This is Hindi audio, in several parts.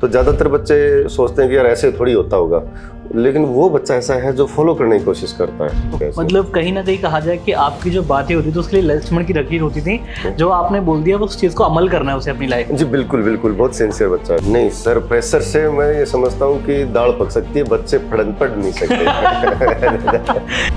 तो ज़्यादातर बच्चे सोचते हैं कि यार ऐसे थोड़ी होता होगा, लेकिन वो बच्चा ऐसा है जो फॉलो करने की कोशिश करता है। मतलब कहीं ना कहीं कहा जाए कि आपकी जो बातें होती थी उसके लिए लक्ष्मण की लकीर होती थी, जो आपने बोल दिया वो उस चीज़ को अमल करना है उसे अपनी लाइफ में। जी बिल्कुल बिल्कुल, बहुत सिंसियर बच्चा है। नहीं सर, प्रेशर से मैं ये समझता हूँ कि दाल पक सकती है, बच्चे पढ़ नहीं सकते।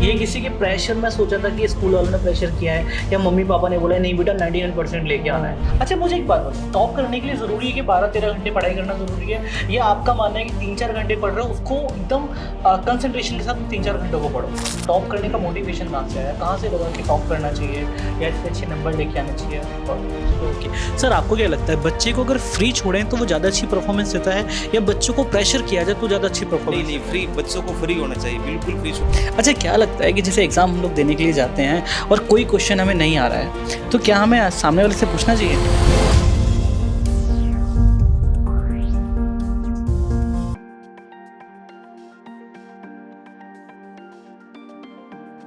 ये किसी के प्रेशर में सोचा था कि स्कूल वालों ने प्रेशर किया है या मम्मी पापा ने बोला नहीं बेटा 99% लेके आना है। अच्छा मुझे एक बात बताओ, टॉप करने के लिए ज़रूरी है कि 12-13 घंटे पढ़ाई करना ज़रूरी है, या आपका मानना है कि 3-4 घंटे पढ़ रहे हो उसको एकदम कंसंट्रेशन के साथ 3-4 घंटों को पढ़ो? टॉप करने का मोटिवेशन कहाँ से आया, कहाँ से लगा कि टॉप करना चाहिए या इससे अच्छे नंबर लेके आना चाहिए? ओके सर, आपको क्या लगता है बच्चे को अगर फ्री छोड़ें तो वो ज़्यादा अच्छी परफॉर्मेंस देता है या बच्चों को प्रेशर किया जाए तो ज़्यादा अच्छी परफॉर्मेंस? नहीं, फ्री, बच्चों को फ्री होना चाहिए, बिल्कुल फ्री। अच्छा, क्या लगता है कि जैसे एग्ज़ाम हम लोग देने के लिए जाते हैं और कोई क्वेश्चन हमें नहीं आ रहा है तो क्या हमें सामने वाले से पूछना चाहिए?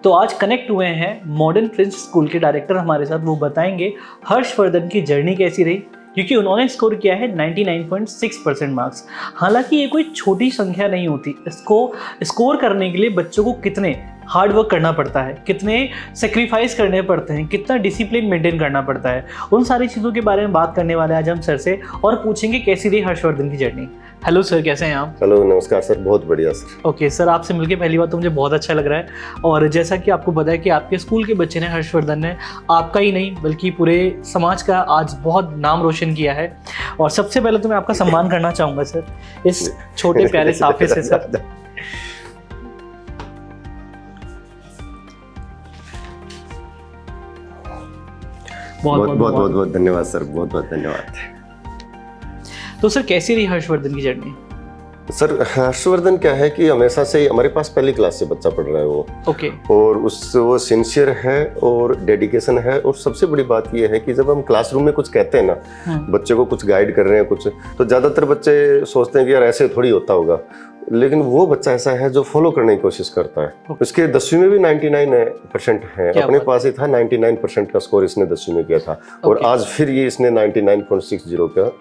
तो आज कनेक्ट हुए हैं मॉडर्न प्रिंस स्कूल के डायरेक्टर हमारे साथ। वो बताएंगे हर्षवर्धन की जर्नी कैसी रही, क्योंकि उन्होंने स्कोर किया है 99.6% मार्क्स। हालांकि ये कोई छोटी संख्या नहीं होती, इसको स्कोर करने के लिए बच्चों को कितने हार्ड वर्क करना पड़ता है, कितने सेक्रीफाइस करने पड़ते हैं, कितना डिसिप्लिन मेंटेन करना पड़ता है, उन सारी चीज़ों के बारे में बात करने वाले आज हम सर से और पूछेंगे कैसी रही हर्षवर्धन की जर्नी। हेलो सर, कैसे हैं आप? हेलो, नमस्कार सर, बहुत बढ़िया सर। ओके सर, आपसे मिलके पहली बात तो मुझे बहुत अच्छा लग रहा है। और जैसा कि आपको पता है कि आपके स्कूल के बच्चे ने, हर्षवर्धन ने, आपका ही नहीं बल्कि पूरे समाज का आज बहुत नाम रोशन किया है। और सबसे पहले तो मैं आपका सम्मान करना चाहूँगा सर इस छोटे प्यारे साफे से सर। बहुत धन्यवाद सर, बहुत धन्यवाद। तो सर कैसी रही हर्षवर्धन की जर्नी? सर हर्षवर्धन क्या है कि हमेशा से हमारे पास पहली क्लास से बच्चा पढ़ रहा है वो। ओके। और वो सिंसियर है और डेडिकेशन है। और सबसे बड़ी बात ये है कि जब हम क्लासरूम में कुछ कहते हैं ना, बच्चे को कुछ गाइड कर रहे हैं कुछ, तो ज़्यादातर बच्चे सोचते हैं कि यार ऐसे थोड़ी होता होगा, लेकिन वो बच्चा ऐसा है जो फॉलो करने की कोशिश करता है। उसके 10वीं में भी 99% है, अपने पास ही था 99% का स्कोर इसने 10वीं में किया था। और आज फिर ये इसने 99.60 का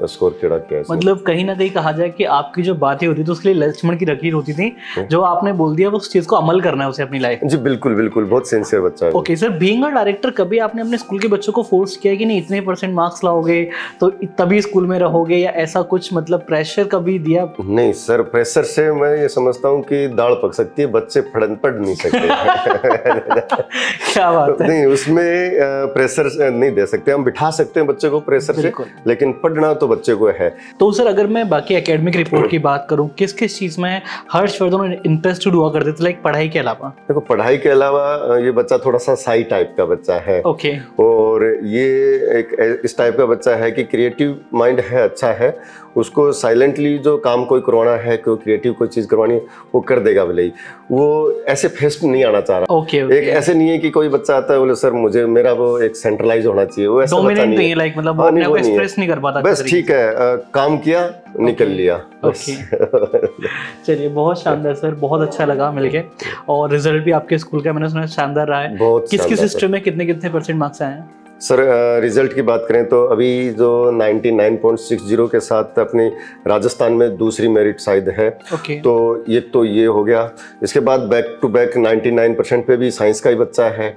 स्कोर किया है। मतलब कहीं ना कहीं कहा जाए कि आपकी जो बातें होती थी उसके लिए लक्ष्मण की लकीर होती थी, जो आपने बोल दिया वो उस चीज को अमल करना है उसे अपनी लाइफ में। जी बिल्कुल बिल्कुल, बहुत सिंसियर बच्चा है। Okay sir, being a director, कभी आपने अपने स्कूल के बच्चों को फोर्स किया कि नहीं इतने % मार्क्स लाओगे तो तभी स्कूल में रहोगे, या ऐसा कुछ मतलब प्रेशर कभी दिया? नहीं सर, प्रेशर से मैं ये समझता हूँ कि दाल पक सकती है, बच्चे पढ़ नहीं सकते। क्या बात है। नहीं, उसमें प्रेशर नहीं दे सकते, हम बिठा सकते हैं बच्चे को प्रेशर से, लेकिन पढ़ना तो बच्चे को है। तो सर अगर मैं बाकी एकेडमिक रिपोर्ट की बात करूं, किस किस चीज में हर्षवर्धन इंटरेस्टेड हुआ करते थे, लाइक पढ़ाई के अलावा? देखो, पढ़ाई के अलावा ये बच्चा थोड़ा सा साई टाइप का बच्चा है। ओके। और ये एक इस टाइप का बच्चा है कि क्रिएटिव माइंड है, अच्छा है, उसको साइलेंटली जो काम कोई करवाना है, कोई क्रिएटिव कोई चीज करवानी है वो कर देगा, भले ही वो ऐसे फेस में नहीं आना चाह रहा। ओके। एक ऐसे नहीं है कि कोई बच्चा आता है बोले सर मुझे मेरा वो एक सेंट्रलाइज होना चाहिए, वो ऐसा बच्चा नहीं है। लाइक मतलब वो अपने को एक्सप्रेस नहीं कर पाता, बस ठीक है, काम किया निकल लिया। ओके। चलिए, बहुत शानदार सर, बहुत अच्छा लगा मिलके। और रिजल्ट भी आपके स्कूल का मैंने सुना शानदार रहा है। किस किस स्ट्रीम में कितने % मार्क्स आए हैं? सर रिजल्ट की बात करें तो अभी जो 99.60 के साथ अपनी राजस्थान में दूसरी मेरिट शायद है। तो ये हो गया। इसके बाद बैक टू बैक 99% पे भी साइंस का ही बच्चा है।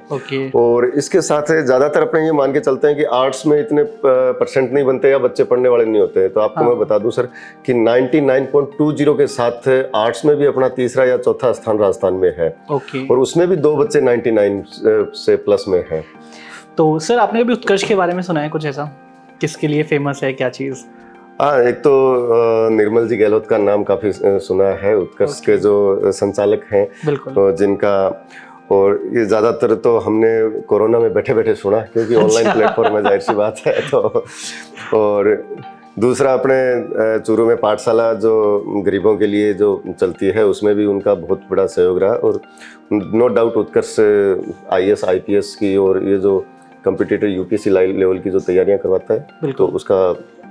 और इसके साथ ज़्यादातर अपने ये मान के चलते हैं कि आर्ट्स में इतने % नहीं बनते या बच्चे पढ़ने वाले नहीं होते। तो आपको मैं बता दूं सर कि 99.20 के साथ आर्ट्स में भी अपना तीसरा या चौथा स्थान राजस्थान में है। और उसमें भी 2 बच्चे 99 से प्लस में है। तो सर आपने कभी उत्कर्ष के बारे में सुना है कुछ ऐसा, किसके लिए फेमस है, क्या चीज़? एक तो निर्मल जी गहलोत का नाम काफ़ी सुना है, उत्कर्ष के जो संचालक हैं, तो जिनका, और ये ज़्यादातर तो हमने कोरोना में बैठे बैठे सुना, क्योंकि ऑनलाइन प्लेटफॉर्म में जाहिर सी बात है। तो और दूसरा अपने चूरू में पाठशाला जो गरीबों के लिए जो चलती है, उसमें भी उनका बहुत बड़ा सहयोग रहा। और नो डाउट उत्कर्ष IAS IPS की और ये जो कॉम्पिटिटिव UPSC लेवल की जो तैयारियां करवाता है, तो उसका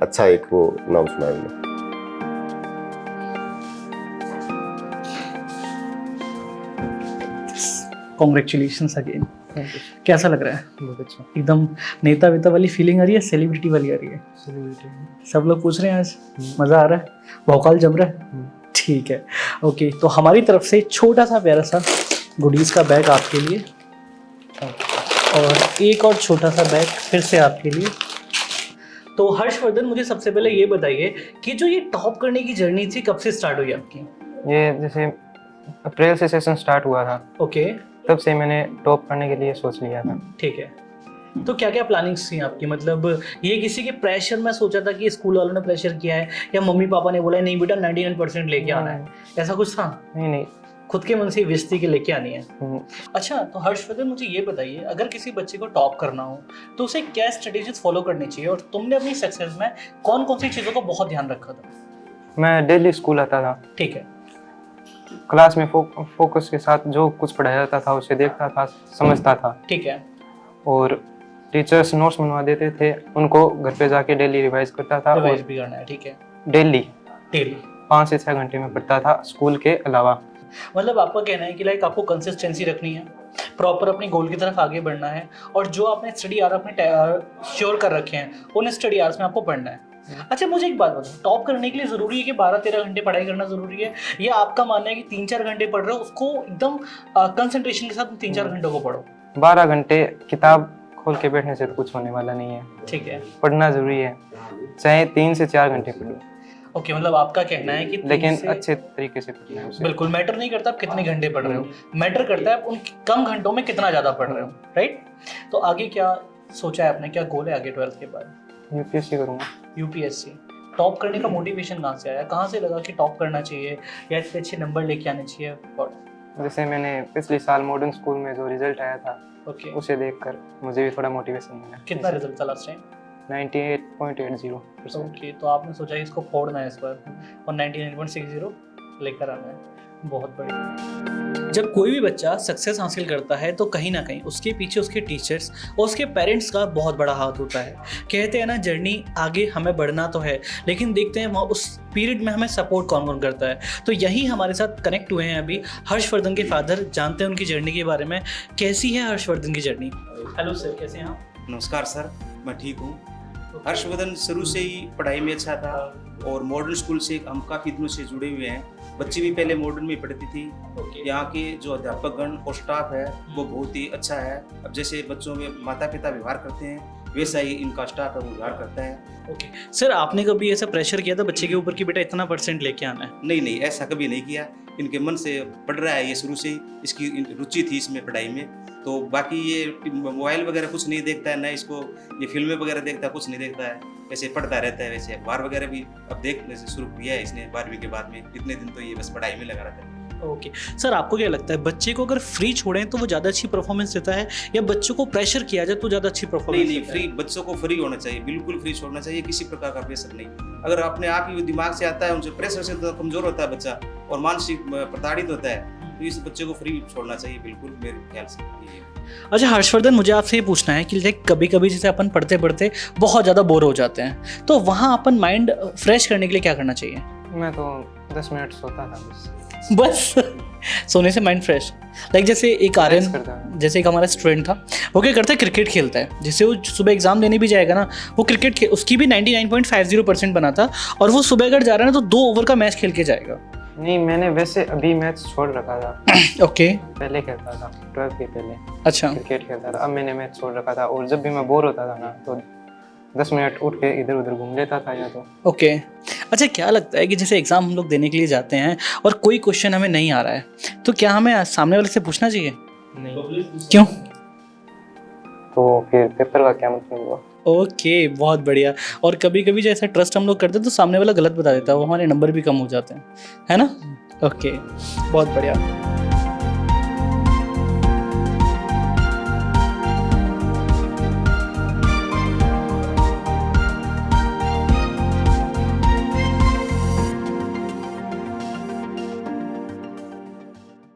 अच्छा एक वो नाम सुना है मैंने। Congratulations again. कैसा लग रहा है? बहुत अच्छा। एकदम नेता वेता वाली फीलिंग आ रही है, सेलिब्रिटी वाली आ रही है? सेलिब्रिटी। सब लोग पूछ रहे हैं आज, मज़ा आ रहा है, भौकाल जम रहा है? ठीक है, ओके। तो हमारी तरफ से छोटा सा प्यारा सा गुडीज़ का बैग आपके लिए, और एक और छोटा सा बैग फिर से आपके लिए। तो हर्षवर्धन, मुझे सबसे पहले ये बताइए कि जो ये टॉप करने की जर्नी थी, कब से स्टार्ट हुई आपकी? ये जैसे अप्रैल से सेशन स्टार्ट हुआ था, ओके, तब से मैंने टॉप करने के लिए सोच लिया था। ठीक है। तो क्या क्या प्लानिंग्स थी आपकी? मतलब ये किसी के प्रेशर में सोचा था कि स्कूल वालों ने प्रेशर किया है, या मम्मी पापा ने बोला नहीं बेटा 99% लेके आना है, ऐसा कुछ था? नहीं। खुद के मन से विश थी कि लेके आनी है? हम्म, अच्छा, तो हर्षवर्धन मुझे ये बताइए, अगर किसी बच्चे को टॉप करना हो तो उसे क्या स्ट्रेटेजीज फॉलो करनी चाहिए, और तुमने अपनी सक्सेस में कौन कौन सी चीज़ों का बहुत ध्यान रखा था? मैं डेली स्कूल आता था, ठीक है, क्लास में फोकस के साथ जो कुछ पढ़ाया जाता था उसे देखता था, समझता था, ठीक है, और टीचर्स नोट्स बनवा देते थे, उनको घर पे जाके डेली रिवाइज करता था, रिवाइज और भी करना है, ठीक है, डेली डेली। 5 से 6 घंटे में पढ़ता था स्कूल के अलावा। मतलब आपका कहना है कि लाइक आपको कंसिस्टेंसी रखनी है, प्रॉपर अपने गोल की तरफ आगे बढ़ना है, और जो आपने स्टडी आवर अपने श्योर कर रखे हैं उन स्टडी आवर्स में आपको पढ़ना है। अच्छा, मुझे एक बात बताओ, टॉप करने के लिए ज़रूरी है कि 12-13 घंटे पढ़ाई करना ज़रूरी है, या आपका मानना है कि 3-4 घंटे पढ़ रहे हो उसको एकदम कंसंट्रेशन के साथ 3-4 घंटों को पढ़ो? 12 घंटे किताब खोल के बैठने से तो कुछ होने वाला नहीं है, ठीक है, पढ़ना जरूरी है, चाहे 3 से 4 घंटे पढ़ो, ओके। मतलब आपका कहना है कि लेकिन 3 से अच्छे तरीके से पढ़ना है उसे। बिल्कुल मैटर नहीं करता आप कितने घंटे पढ़ रहे हो, मैटर करता है आप उन कम घंटों में कितना ज़्यादा पढ़ रहे हो, राइट? तो आगे क्या सोचा है आपने, क्या गोल है आगे 12th के बाद? यूपीएससी करूँगा। यूपीएससी। टॉप करने का मोटिवेशन कहाँ से आया, कहाँ से लगा कि टॉप करना चाहिए या इतने अच्छे नंबर लेके आने चाहिए? जैसे मैंने पिछले साल मॉडर्न स्कूल में जो रिजल्ट आया था, ओके, उसे देखकर मुझे भी थोड़ा मोटिवेशन मिला। कितना रिजल्ट था लास्ट टाइम? 98.80%। ओके, तो आपने सोचा कि इसको फोड़ना है इस बार और 99.60 लेकर आना है, बहुत बढ़िया। जब कोई भी बच्चा सक्सेस हासिल करता है तो कहीं ना कहीं उसके पीछे उसके टीचर्स और उसके पेरेंट्स का बहुत बड़ा हाथ होता है। कहते हैं ना, जर्नी आगे हमें बढ़ना तो है, लेकिन देखते हैं वहाँ उस पीरियड में हमें सपोर्ट कौन कौन करता है। तो यही हमारे साथ कनेक्ट हुए हैं अभी हर्षवर्धन के फादर, जानते हैं उनकी जर्नी के बारे में। कैसी है हर्षवर्धन की जर्नी? हेलो सर, कैसे हैं आप? नमस्कार सर, मैं ठीक हूँ। हर्षवर्धन शुरू से ही पढ़ाई में अच्छा था, और मॉडर्न स्कूल से हम काफ़ी दिनों से जुड़े हुए हैं। बच्ची भी पहले मॉडर्न में पढ़ती थी। यहाँ के जो अध्यापकगण और स्टाफ है वो बहुत ही अच्छा है। अब जैसे बच्चों में माता पिता व्यवहार करते हैं, वैसा ही इनका स्टाफ है वो व्यवहार करता है। ओके सर, आपने कभी ऐसा प्रेशर किया था बच्चे के ऊपर कि बेटा इतना % लेके आना है? नहीं, ऐसा कभी नहीं किया। इनके मन से पढ़ रहा है ये शुरू से ही, इसकी रुचि थी इसमें पढ़ाई में। तो बाकी ये मोबाइल वगैरह कुछ नहीं देखता है, ना इसको ये फिल्में वगैरह देखता है, कुछ नहीं देखता है, वैसे पढ़ता रहता है। वैसे अखबार वगैरह भी अब देखने से शुरू किया है इसने 12वीं के बाद में। इतने दिन तो ये बस पढ़ाई में लगा रहता है। ओके सर, आपको क्या लगता है बच्चे को अगर फ्री छोड़ें तो वो ज़्यादा अच्छी परफॉर्मेंस देता है, या बच्चों को प्रेशर किया जाए तो ज़्यादा अच्छी परफॉर्मेंस? नहीं, फ्री, बच्चों को फ्री होना चाहिए, बिल्कुल फ्री छोड़ना चाहिए, किसी प्रकार का प्रेशर नहीं। अगर अपने आप ही दिमाग से आता है, उनसे प्रेशर से तो कमजोर होता है बच्चा और मानसिक प्रताड़ित होता है, तो इस बच्चे को फ्री छोड़ना चाहिए, बिल्कुल मेरे ख्याल से यही है। अच्छा हर्षवर्धन, मुझे आपसे ये पूछना है कि कभी कभी जैसे अपन पढ़ते पढ़ते बहुत ज़्यादा बोर हो जाते हैं, तो वहाँ अपन माइंड फ्रेश करने के लिए क्या करना चाहिए? मैं तो 10 मिनट सोता था बस सोने से माइंड फ्रेश। लाइक जैसे एक आर्यन, जैसे एक हमारा स्टूडेंट था, वो क्या करता है, क्रिकेट खेलता है। जैसे वो सुबह एग्जाम देने भी जाएगा ना, वो क्रिकेट उसकी भी 99.50% बना था, और वो सुबह अगर जा रहा है ना तो 2 ओवर का मैच खेल के जाएगा। नहीं, मैंने वैसे अभी मैच छोड़ रखा था। ओके, पहले खेलता था 12 के पहले। अच्छा, क्रिकेट खेलता था, अब मैंने मैच छोड़ रखा था। और जब भी मैं बोर होता था ना तो 10 मिनट उठ के इधर उधर घूम लेता था या तो। ओके। अच्छा, क्या लगता है कि जैसे एग्जाम हम लोग देने के लिए जाते हैं और कोई क्वेश्चन हमें नहीं आ रहा है, तो क्या हमें सामने वाले से पूछना चाहिए? नहीं। क्यों? तो फिर पेपर का क्या मतलब हुआ? ओके, बहुत बढ़िया। और कभी कभी जैसा ट्रस्ट हम लोग करते हैं तो सामने वाला गलत बता देता है, वो हमारे नंबर भी कम हो जाते हैं, है ना? ओके, बहुत बढ़िया।